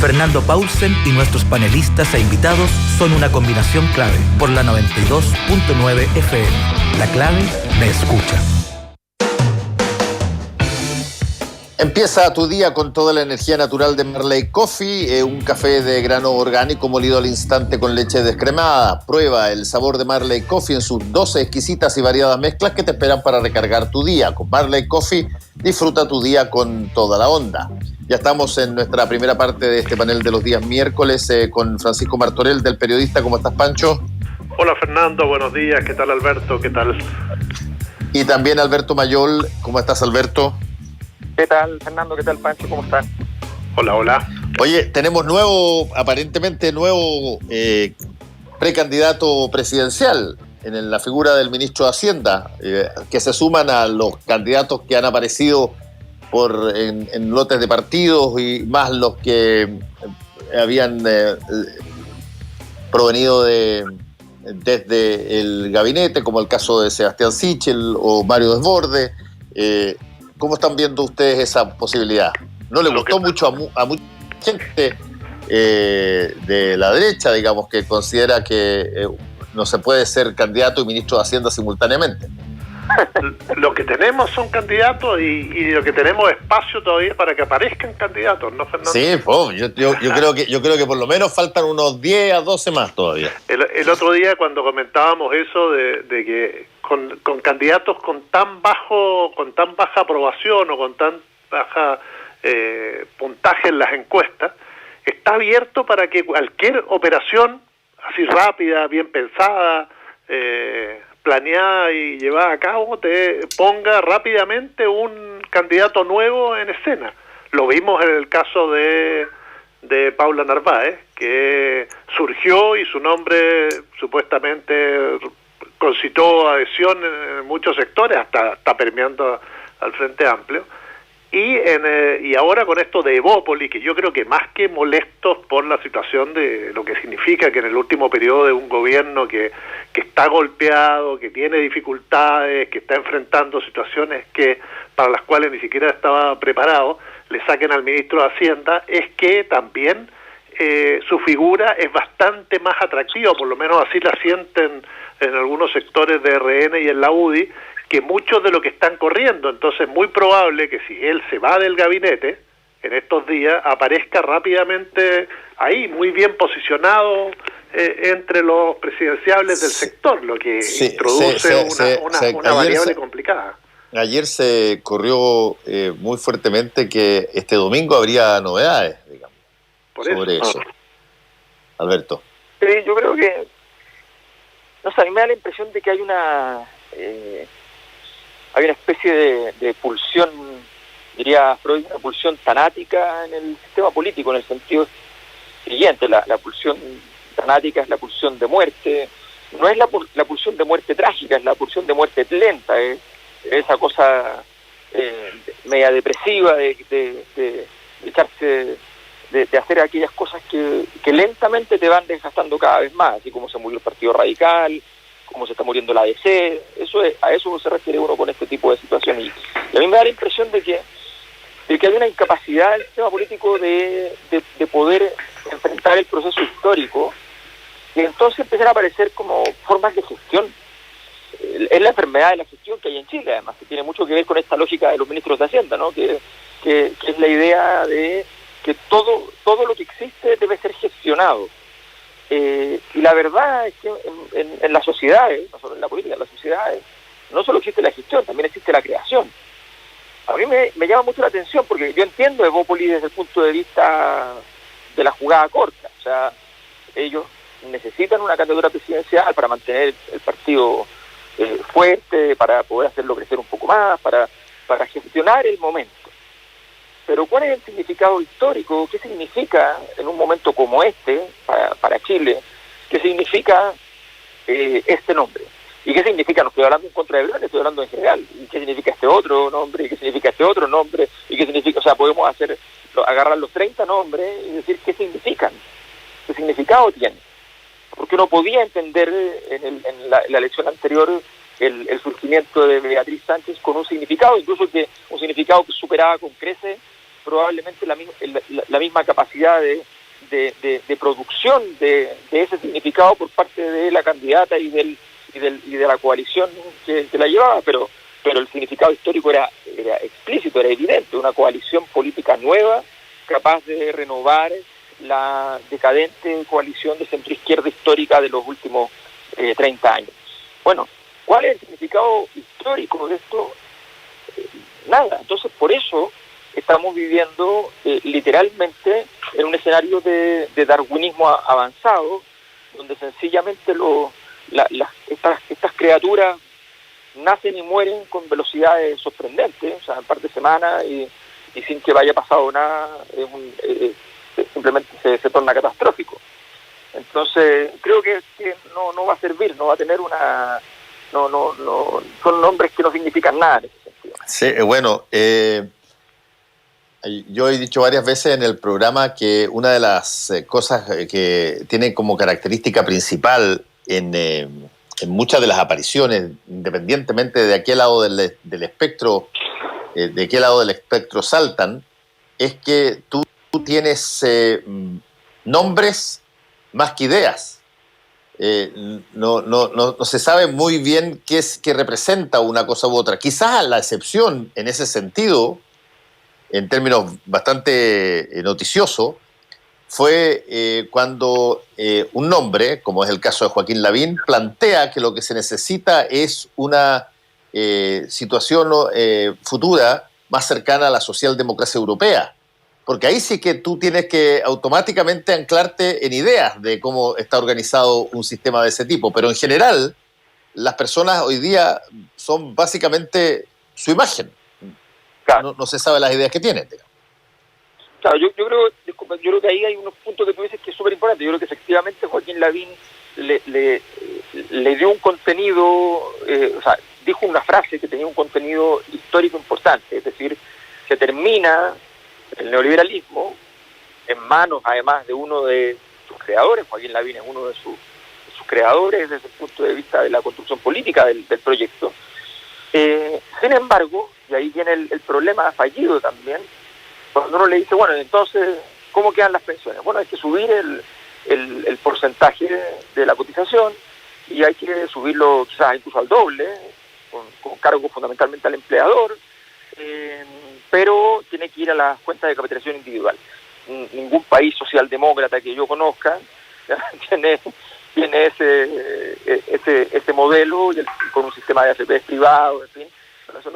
Fernando Paulsen y nuestros panelistas e invitados son una combinación clave por la 92.9 FM. La clave me escucha. Empieza tu día con toda la energía natural de Marley Coffee, un café de grano orgánico molido al instante con leche descremada. Prueba el sabor de Marley Coffee en sus 12 exquisitas y variadas mezclas que te esperan para recargar tu día. Con Marley Coffee disfruta tu día con toda la onda. Ya estamos en nuestra primera parte de este panel de los días miércoles con Francisco Martorell, del Periodista. ¿Cómo estás, Pancho? Hola, Fernando, buenos días. ¿Qué tal, Alberto? ¿Qué tal? Y también Alberto Mayol. ¿Cómo estás, Alberto? ¿Qué tal, Fernando? ¿Qué tal, Pancho? ¿Cómo están? Hola, hola. Oye, tenemos aparentemente nuevo precandidato presidencial en la figura del ministro de Hacienda, que se suman a los candidatos que han aparecido en lotes de partidos y más los que habían provenido desde el gabinete, como el caso de Sebastián Sichel o Mario Desbordes. ¿Cómo están viendo ustedes esa posibilidad? ¿No le gustó mucho a mucha gente de la derecha, digamos, que considera que no se puede ser candidato y ministro de Hacienda simultáneamente? Lo que tenemos son candidatos y lo que tenemos es espacio todavía para que aparezcan candidatos, ¿no, Fernando? Sí, yo creo que por lo menos faltan unos 10 a 12 más todavía. El otro día cuando comentábamos eso de que con candidatos con tan baja aprobación o con tan baja puntaje en las encuestas, está abierto para que cualquier operación así rápida, bien pensada, planeada y llevada a cabo, te ponga rápidamente un candidato nuevo en escena. Lo vimos en el caso de Paula Narváez, que surgió y su nombre supuestamente concitó adhesión en muchos sectores, hasta está permeando al Frente Amplio. Y ahora con esto de Evópoli, que yo creo que más que molestos por la situación de lo que significa que en el último periodo de un gobierno que está golpeado, que tiene dificultades, que está enfrentando situaciones para las cuales ni siquiera estaba preparado, le saquen al ministro de Hacienda, es que también su figura es bastante más atractiva, por lo menos así la sienten en algunos sectores de RN y en la UDI, que muchos de los que están corriendo. Entonces es muy probable que si él se va del gabinete en estos días, aparezca rápidamente ahí, muy bien posicionado entre los presidenciables del sector, lo que introduce una variable complicada. Ayer se corrió muy fuertemente que este domingo habría novedades, digamos, sobre eso. Alberto. Sí, yo creo que, no sé, a mí me da la impresión de que hay una especie de pulsión, diría Freud, una pulsión tanática en el sistema político, en el sentido siguiente. La pulsión tanática es la pulsión de muerte, no es la pulsión de muerte trágica, es la pulsión de muerte lenta, esa cosa media depresiva de echarse, de hacer aquellas cosas que lentamente te van desgastando cada vez más, así como se murió el Partido Radical, como se está muriendo la ADC. A eso se refiere uno con este tipo de situaciones. Y a mí me da la impresión de que hay una incapacidad del sistema político de poder enfrentar el proceso histórico, y entonces empiezan a aparecer como formas de gestión. Es la enfermedad de la gestión que hay en Chile, además, que tiene mucho que ver con esta lógica de los ministros de Hacienda, ¿no? Que es la idea de que todo lo que existe debe ser gestionado. Y la verdad es que en las sociedades, no solo en la política, en las sociedades, no solo existe la gestión, también existe la creación. A mí me llama mucho la atención, porque yo entiendo Evópoli desde el punto de vista de la jugada corta. O sea, ellos necesitan una candidatura presidencial para mantener el partido fuerte, para poder hacerlo crecer un poco más, para gestionar el momento. Pero ¿cuál es el significado histórico? ¿Qué significa en un momento como este, para Chile? ¿Qué significa este nombre? ¿Y qué significa? No estoy hablando en contra de Belén, estoy hablando en general. ¿Y qué significa este otro nombre? ¿Y qué significa este otro nombre? ¿Y qué significa? O sea, podemos agarrar los 30 nombres y decir qué significan, qué significado tienen. Porque uno podía entender en la elección anterior el surgimiento de Beatriz Sánchez con un significado, incluso un significado que superaba con creces probablemente la misma capacidad de producción de ese significado por parte de la candidata y de la coalición que la llevaba, pero el significado histórico era explícito, era evidente, una coalición política nueva, capaz de renovar la decadente coalición de centroizquierda histórica de los últimos 30 años. Bueno, ¿cuál es el significado histórico de esto? Nada. Entonces, por eso estamos viviendo literalmente en un escenario de darwinismo avanzado, donde sencillamente estas criaturas nacen y mueren con velocidades sorprendentes, o sea, en par de semanas y sin que vaya pasado nada, simplemente se torna catastrófico. Entonces, creo que no va a servir, no va a tener son nombres que no significan nada en ese sentido. Sí, bueno, yo he dicho varias veces en el programa que una de las cosas que tiene como característica principal en muchas de las apariciones, independientemente de a qué lado del espectro, saltan, es que tú tienes nombres más que ideas. No se sabe muy bien qué representa una cosa u otra. Quizás la excepción en ese sentido, en términos bastante noticioso, fue cuando un nombre, como es el caso de Joaquín Lavín, plantea que lo que se necesita es una situación futura más cercana a la socialdemocracia europea. Porque ahí sí que tú tienes que automáticamente anclarte en ideas de cómo está organizado un sistema de ese tipo. Pero en general, las personas hoy día son básicamente su imagen. Claro. No se sabe las ideas que tienen. Claro, yo creo que ahí hay unos puntos que tú dices que es súper importante. Yo creo que efectivamente Joaquín Lavín le dio un contenido, o sea, dijo una frase que tenía un contenido histórico importante. Es decir, se termina el neoliberalismo en manos, además, de uno de sus creadores. Joaquín Lavín es uno de sus creadores desde el punto de vista de la construcción política del proyecto. Sin embargo, y ahí viene el problema fallido también, cuando uno le dice, bueno, entonces, ¿cómo quedan las pensiones? Bueno, hay que subir el porcentaje de la cotización y hay que subirlo quizás incluso al doble, con cargo fundamentalmente al empleador, pero tiene que ir a las cuentas de capitalización individual. Ningún país socialdemócrata que yo conozca tiene ese modelo y con un sistema de AFP privado, en fin.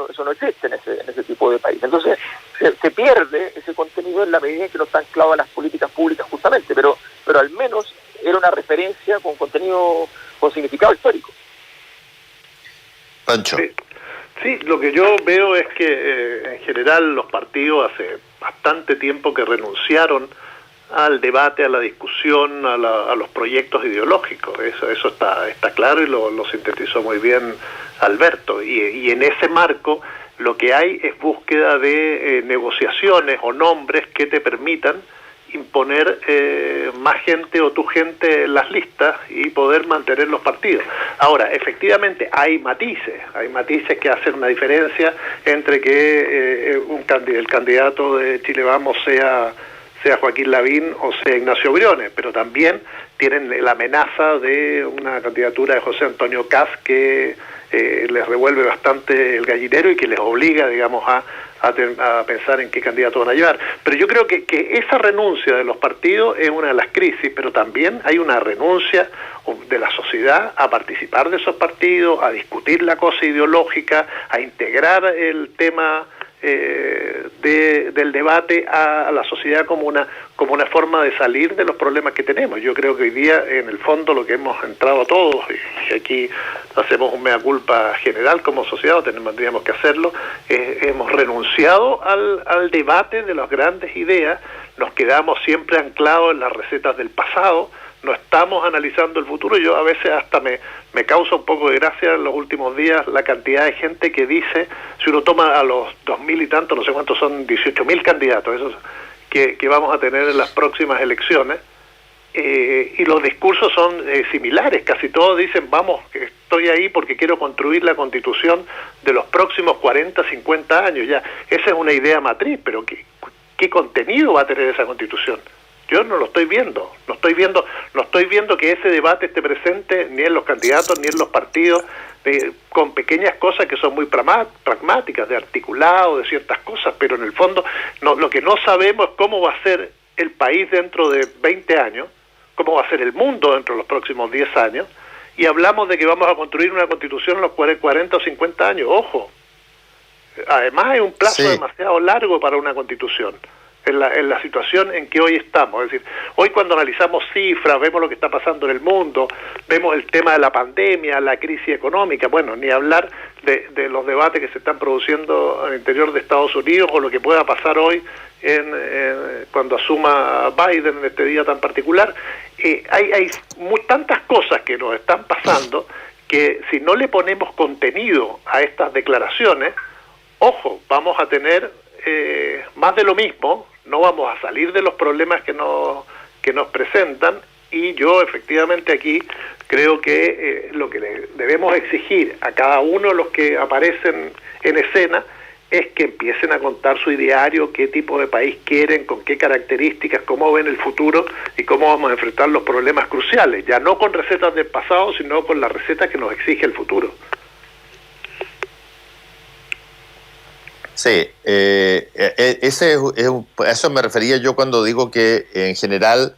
Eso no existe en ese tipo de país. Entonces se pierde ese contenido en la medida en que no está anclado a las políticas públicas justamente, pero al menos era una referencia con contenido, con significado histórico. Pancho. Sí, lo que yo veo es que en general los partidos hace bastante tiempo que renunciaron al debate, a la discusión, a los proyectos ideológicos. Eso está claro y lo sintetizó muy bien Alberto. Y en ese marco lo que hay es búsqueda de negociaciones o nombres que te permitan imponer más gente o tu gente en las listas y poder mantener los partidos. Ahora, efectivamente hay matices que hacen una diferencia entre que el candidato de Chile Vamos sea Joaquín Lavín o sea Ignacio Briones, pero también tienen la amenaza de una candidatura de José Antonio Kast que les revuelve bastante el gallinero y que les obliga, digamos, a pensar en qué candidato van a llevar. Pero yo creo que esa renuncia de los partidos es una de las crisis, pero también hay una renuncia de la sociedad a participar de esos partidos, a discutir la cosa ideológica, a integrar el tema del debate a la sociedad como una forma de salir de los problemas que tenemos. Yo creo que hoy día, en el fondo, lo que hemos entrado todos, y aquí hacemos un mea culpa general como sociedad, tendríamos que hacerlo, hemos renunciado al debate de las grandes ideas, nos quedamos siempre anclados en las recetas del pasado, no estamos analizando el futuro. Yo a veces hasta me causa un poco de gracia en los últimos días la cantidad de gente que dice, si uno toma a los 2.000 y tantos, no sé cuántos son, 18.000 candidatos, esos que vamos a tener en las próximas elecciones, y los discursos son similares, casi todos dicen, vamos, estoy ahí porque quiero construir la Constitución de los próximos 40, 50 años, ya. Esa es una idea matriz, pero qué contenido va a tener esa Constitución. Yo no lo estoy viendo, no estoy viendo que ese debate esté presente ni en los candidatos ni en los partidos, con pequeñas cosas que son muy pragmáticas, de articulado, de ciertas cosas, pero en el fondo lo que no sabemos es cómo va a ser el país dentro de 20 años, cómo va a ser el mundo dentro de los próximos 10 años, y hablamos de que vamos a construir una Constitución en los 40 o 50 años. Ojo, además es un plazo demasiado largo para una Constitución. En la situación en que hoy estamos. Es decir, hoy cuando analizamos cifras, vemos lo que está pasando en el mundo, vemos el tema de la pandemia, la crisis económica, bueno, ni hablar de los debates que se están produciendo al interior de Estados Unidos o lo que pueda pasar hoy cuando asuma Biden en este día tan particular. Hay tantas cosas que nos están pasando que si no le ponemos contenido a estas declaraciones, ojo, vamos a tener más de lo mismo, no vamos a salir de los problemas que nos presentan, y yo efectivamente aquí creo que lo que le debemos exigir a cada uno de los que aparecen en escena es que empiecen a contar su ideario, qué tipo de país quieren, con qué características, cómo ven el futuro y cómo vamos a enfrentar los problemas cruciales, ya no con recetas del pasado, sino con la receta que nos exige el futuro. Sí, a eso me refería yo cuando digo que en general,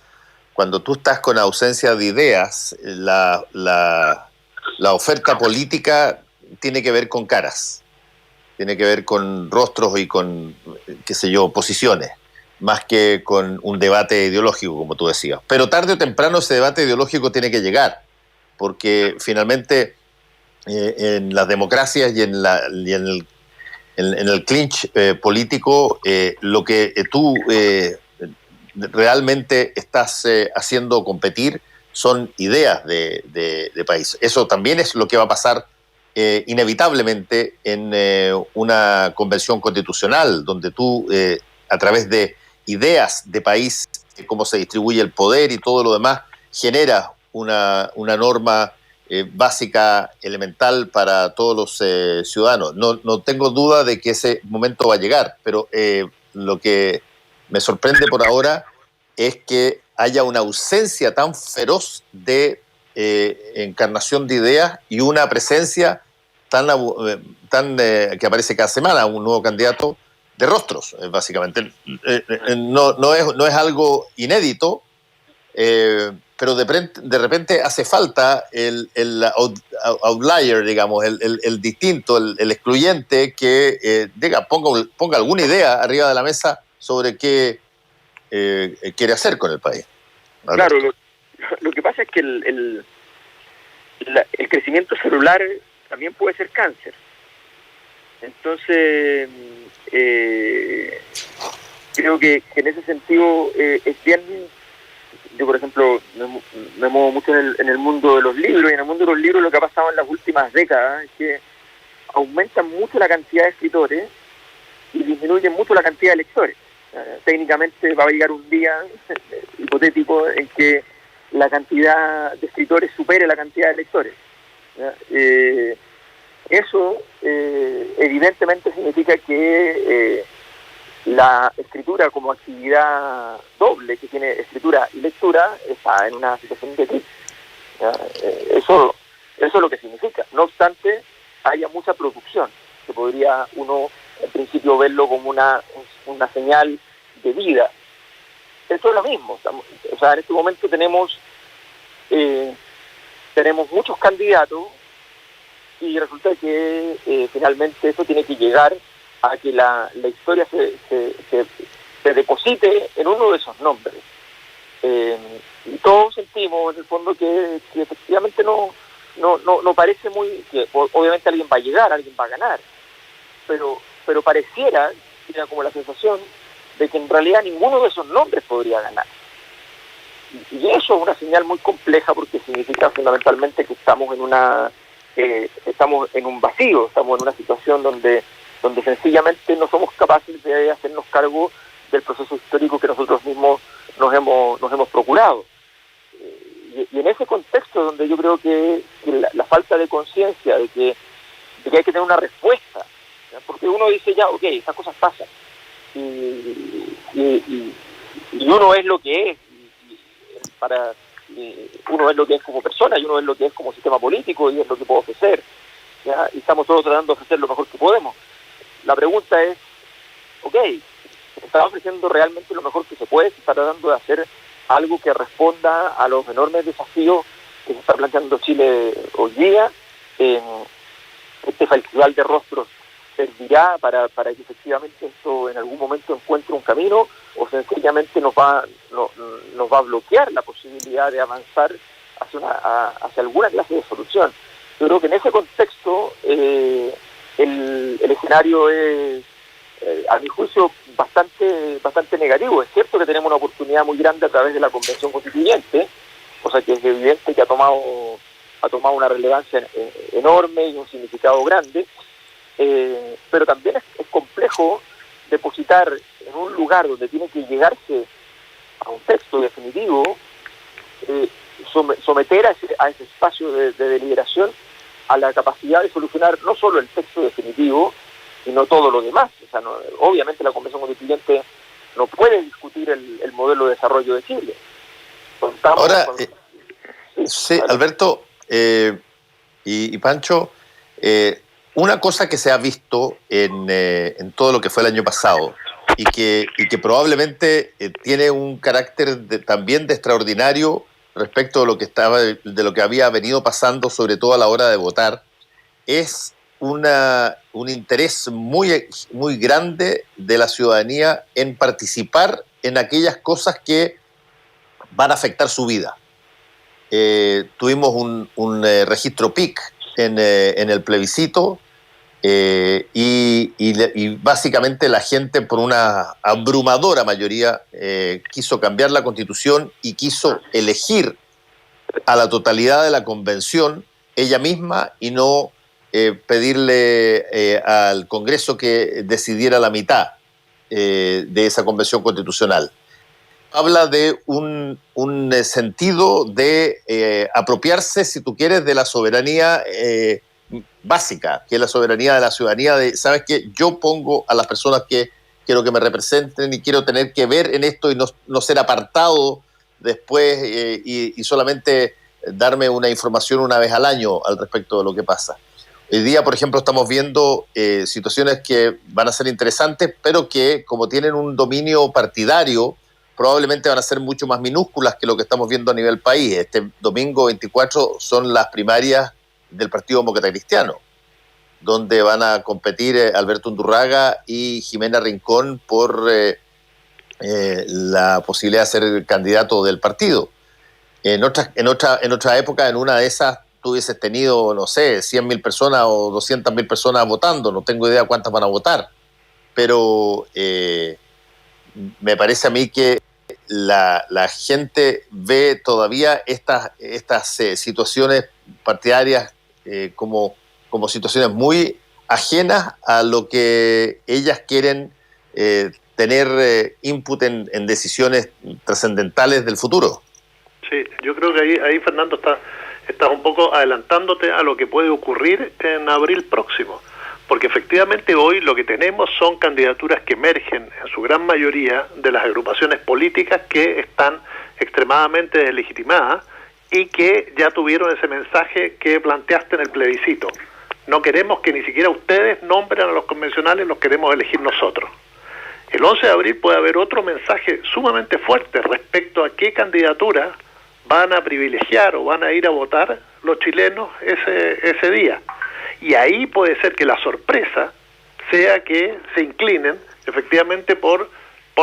cuando tú estás con ausencia de ideas, la oferta política tiene que ver con caras, tiene que ver con rostros y con, qué sé yo, posiciones, más que con un debate ideológico, como tú decías. Pero tarde o temprano ese debate ideológico tiene que llegar, porque finalmente en las democracias y en el clinch político, lo que tú realmente estás haciendo competir son ideas de país. Eso también es lo que va a pasar inevitablemente en una convención constitucional, donde tú, a través de ideas de país, cómo se distribuye el poder y todo lo demás, generas una norma básica, elemental para todos los ciudadanos. No tengo duda de que ese momento va a llegar, pero lo que me sorprende por ahora es que haya una ausencia tan feroz de encarnación de ideas y una presencia tan que aparece cada semana, un nuevo candidato de rostros, básicamente. No es algo inédito, pero de repente hace falta el outlier, digamos, el distinto, el excluyente, que ponga alguna idea arriba de la mesa sobre qué quiere hacer con el país. Claro, lo que pasa es que el crecimiento celular también puede ser cáncer. Entonces, creo que en ese sentido es bien. Yo, por ejemplo, me muevo mucho en el mundo de los libros, y en el mundo de los libros lo que ha pasado en las últimas décadas es que aumentan mucho la cantidad de escritores y disminuyen mucho la cantidad de lectores. Técnicamente va a llegar un día hipotético en que la cantidad de escritores supere la cantidad de lectores. Eso evidentemente significa que la escritura como actividad doble, que tiene escritura y lectura, está en una situación de crisis. Eso es lo que significa. No obstante, haya mucha producción, que podría uno en principio verlo como una señal de vida. Eso es lo mismo. O sea, en este momento tenemos muchos candidatos, y resulta que finalmente eso tiene que llegar a que la historia se deposite en uno de esos nombres. Y todos sentimos en el fondo que efectivamente no parece muy, que obviamente alguien va a llegar, alguien va a ganar, pero pareciera, era como la sensación de que en realidad ninguno de esos nombres podría ganar. Y eso es una señal muy compleja, porque significa fundamentalmente que estamos en un vacío, estamos en una situación donde sencillamente no somos capaces de hacernos cargo del proceso histórico que nosotros mismos nos hemos procurado. Y en ese contexto donde yo creo que la falta de conciencia de que hay que tener una respuesta, ¿ya? Porque uno dice ya, ok, estas cosas pasan, y y uno es lo que es uno es lo que es como persona y uno es lo que es como sistema político y es lo que puede ofrecer, ¿ya? Y estamos todos tratando de ofrecer lo mejor que podemos. La pregunta es, ¿se está ofreciendo realmente lo mejor que se puede? ¿Se está tratando de hacer algo que responda a los enormes desafíos que se está planteando Chile hoy día? Este festival de rostros servirá para que efectivamente esto en algún momento encuentre un camino, o sencillamente nos va a bloquear la posibilidad de avanzar hacia alguna clase de solución. Yo creo que en ese contexto el escenario es, a mi juicio, bastante negativo. Es cierto que tenemos una oportunidad muy grande a través de la Convención Constituyente, cosa que es evidente que ha tomado una relevancia enorme y un significado grande, pero también es complejo depositar en un lugar donde tiene que llegarse a un texto definitivo, someter a ese espacio de deliberación a la capacidad de solucionar no solo el texto definitivo, sino todo lo demás. O sea, obviamente la Convención Constituyente no puede discutir el modelo de desarrollo de Chile. Ahora, sí, Alberto y Pancho, una cosa que se ha visto en todo lo que fue el año pasado y que probablemente tiene un carácter también de extraordinario respecto de lo que había venido pasando, sobre todo a la hora de votar, es un interés muy, muy grande de la ciudadanía en participar en aquellas cosas que van a afectar su vida. Tuvimos un registro PIC en el plebiscito y básicamente la gente, por una abrumadora mayoría, quiso cambiar la Constitución y quiso elegir a la totalidad de la convención ella misma y no pedirle al Congreso que decidiera la mitad de esa convención constitucional. Habla de un sentido de apropiarse, si tú quieres, de la soberanía básica, que es la soberanía de la ciudadanía, de, ¿sabes qué? Yo pongo a las personas que quiero que me representen y quiero tener que ver en esto y no ser apartado después y solamente darme una información una vez al año al respecto de lo que pasa. Hoy día, por ejemplo, estamos viendo situaciones que van a ser interesantes, pero que, como tienen un dominio partidario, probablemente van a ser mucho más minúsculas que lo que estamos viendo a nivel país. Este domingo 24 son las primarias del Partido Demócrata Cristiano, donde van a competir Alberto Undurraga y Jimena Rincón por la posibilidad de ser candidato del partido. En otra época, en una de esas, tú hubieses tenido, no sé, 100.000 personas o 200.000 personas votando. No tengo idea cuántas van a votar. Pero me parece a mí que la gente ve todavía estas situaciones partidarias como situaciones muy ajenas a lo que ellas quieren tener input en decisiones trascendentales del futuro. Sí, yo creo que ahí Fernando, estás un poco adelantándote a lo que puede ocurrir en abril próximo, porque efectivamente hoy lo que tenemos son candidaturas que emergen en su gran mayoría de las agrupaciones políticas que están extremadamente deslegitimadas y que ya tuvieron ese mensaje que planteaste en el plebiscito. No queremos que ni siquiera ustedes nombren a los convencionales, los queremos elegir nosotros. El 11 de abril puede haber otro mensaje sumamente fuerte respecto a qué candidatura van a privilegiar o van a ir a votar los chilenos ese día. Y ahí puede ser que la sorpresa sea que se inclinen efectivamente por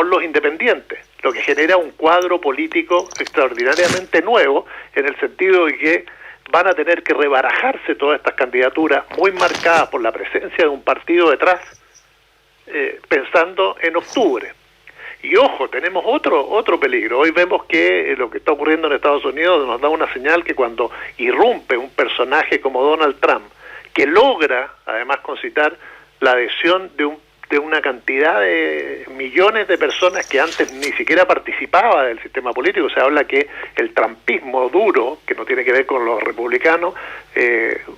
los independientes, lo que genera un cuadro político extraordinariamente nuevo, en el sentido de que van a tener que rebarajarse todas estas candidaturas muy marcadas por la presencia de un partido detrás, pensando en octubre. Y ojo, tenemos otro peligro. Hoy vemos que lo que está ocurriendo en Estados Unidos nos da una señal que cuando irrumpe un personaje como Donald Trump, que logra además concitar la adhesión de de una cantidad de millones de personas que antes ni siquiera participaba del sistema político. Se habla que el trumpismo duro, que no tiene que ver con los republicanos,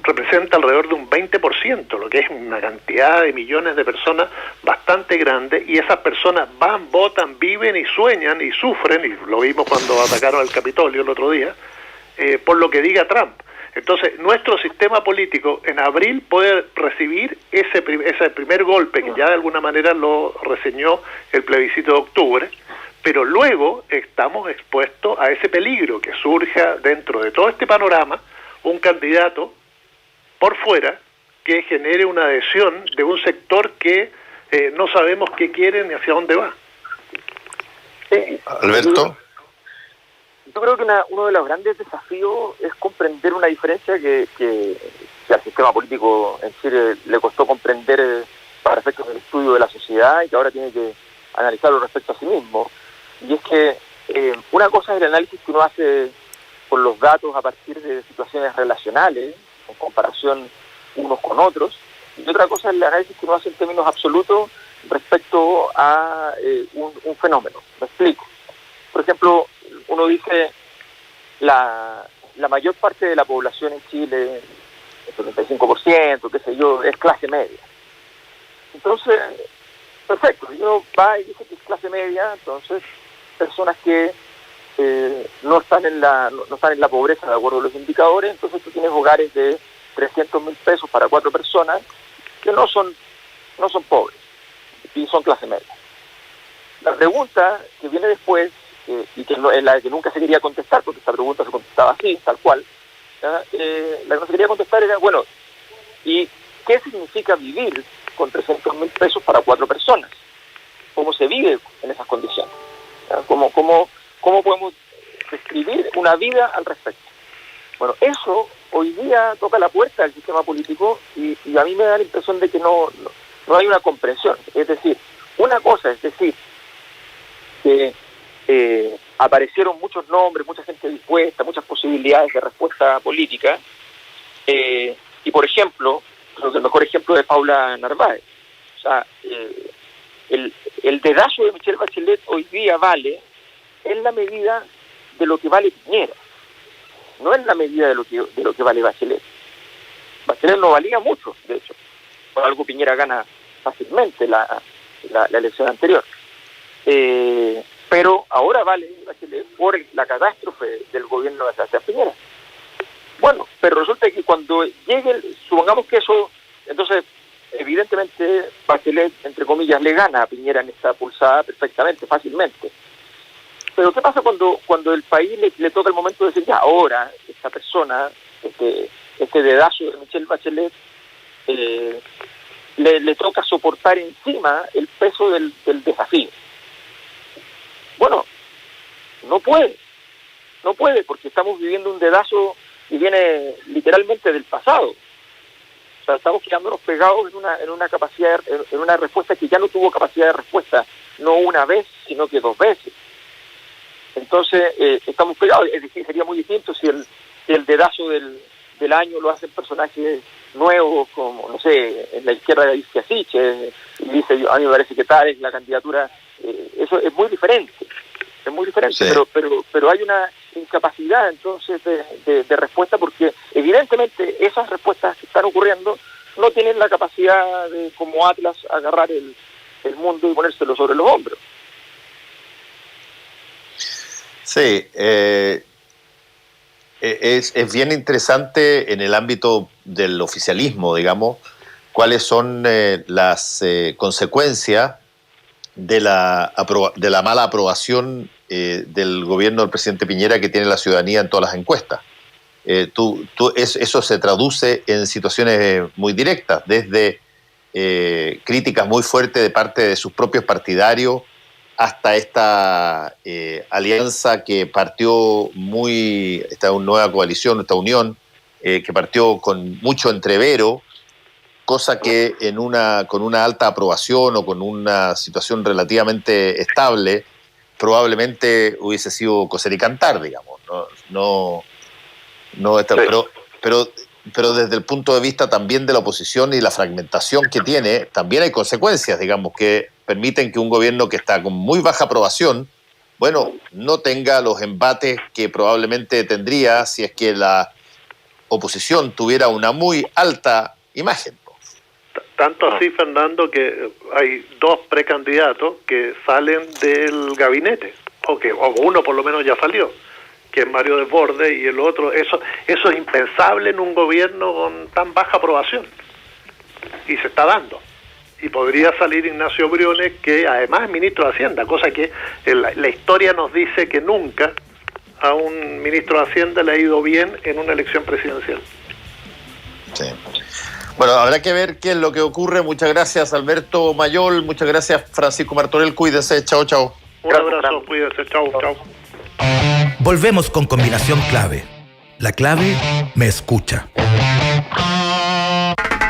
representa alrededor de un 20%, lo que es una cantidad de millones de personas bastante grande, y esas personas van, votan, viven y sueñan y sufren, y lo vimos cuando atacaron al Capitolio el otro día, por lo que diga Trump. Entonces, nuestro sistema político en abril puede recibir ese primer golpe, que ya de alguna manera lo reseñó el plebiscito de octubre, pero luego estamos expuestos a ese peligro que surja dentro de todo este panorama un candidato por fuera que genere una adhesión de un sector que no sabemos qué quiere ni hacia dónde va. Alberto. Yo creo que uno de los grandes desafíos es comprender una diferencia que al sistema político en Chile le costó comprender para efectos del estudio de la sociedad, y que ahora tiene que analizarlo respecto a sí mismo. Y es que una cosa es el análisis que uno hace con los datos a partir de situaciones relacionales, en comparación unos con otros, y otra cosa es el análisis que uno hace en términos absolutos respecto a un fenómeno. Me explico. Por ejemplo, uno dice la mayor parte de la población en Chile, el 75%, qué sé yo, es clase media. Entonces, perfecto, uno va y dice que es clase media, entonces personas que no están en la pobreza de acuerdo a los indicadores, entonces tú tienes hogares de 300.000 pesos para 4 personas que no son pobres y son clase media. La pregunta que viene después, y que es la que nunca se quería contestar, porque esta pregunta se contestaba así, tal cual, la que no se quería contestar era, bueno, ¿y qué significa vivir con 300.000 pesos para 4 personas? ¿Cómo se vive en esas condiciones? ¿Cómo podemos describir una vida al respecto? Bueno, eso hoy día toca la puerta del sistema político, y a mí me da la impresión de que no hay una comprensión. Es decir, una cosa es decir que aparecieron muchos nombres, mucha gente dispuesta, muchas posibilidades de respuesta política, y por ejemplo, creo que el mejor ejemplo de Paula Narváez. O sea, el dedazo de Michelle Bachelet hoy día vale en la medida de lo que vale Piñera, no en la medida de lo que vale Bachelet. Bachelet no valía mucho, de hecho, por algo Piñera gana fácilmente la elección anterior. Pero ahora vale Bachelet por la catástrofe del gobierno de Sebastián Piñera. Bueno, pero resulta que cuando llegue, supongamos que eso, entonces evidentemente Bachelet, entre comillas, le gana a Piñera en esta pulsada perfectamente, fácilmente. Pero ¿qué pasa cuando el país le toca el momento de decir, ya, ahora esta persona, este dedazo de Michelle Bachelet, le toca soportar encima el peso del desafío? Bueno, no puede, porque estamos viviendo un dedazo que viene literalmente del pasado. O sea, estamos quedándonos pegados en una capacidad, en una respuesta que ya no tuvo capacidad de respuesta, no una vez, sino que 2 veces. Entonces, estamos pegados. Es decir, sería muy distinto si el dedazo del año lo hacen personajes nuevos, como, no sé, en la izquierda dice Asiche, y dice, a mí me parece que tal es la candidatura. Eso es muy diferente, sí. pero hay una incapacidad entonces de respuesta, porque evidentemente esas respuestas que están ocurriendo no tienen la capacidad de, como Atlas, agarrar el mundo y ponérselo sobre los hombros. Sí, es bien interesante en el ámbito del oficialismo, digamos, cuáles son las consecuencias de la mala aprobación del gobierno del presidente Piñera que tiene la ciudadanía en todas las encuestas. Eso se traduce en situaciones muy directas, desde críticas muy fuertes de parte de sus propios partidarios hasta esta alianza que partió esta nueva coalición, esta unión, que partió con mucho entrevero, cosa que con una alta aprobación o con una situación relativamente estable, probablemente hubiese sido coser y cantar, digamos. Pero pero desde el punto de vista también de la oposición y la fragmentación que tiene, también hay consecuencias, digamos, que permiten que un gobierno que está con muy baja aprobación, bueno, no tenga los embates que probablemente tendría si es que la oposición tuviera una muy alta imagen. Tanto así, Fernando, que hay 2 precandidatos que salen del gabinete, o uno por lo menos ya salió, que es Mario Desbordes, y el otro, eso es impensable en un gobierno con tan baja aprobación, y se está dando. Y podría salir Ignacio Briones, que además es ministro de Hacienda, cosa que la historia nos dice que nunca a un ministro de Hacienda le ha ido bien en una elección presidencial. Sí. Bueno, habrá que ver qué es lo que ocurre. Muchas gracias, Alberto Mayol. Muchas gracias, Francisco Martorell. Cuídense. Chao, chao. Un abrazo. Cuídense. Chao, chao. Volvemos con Combinación Clave. La clave me escucha.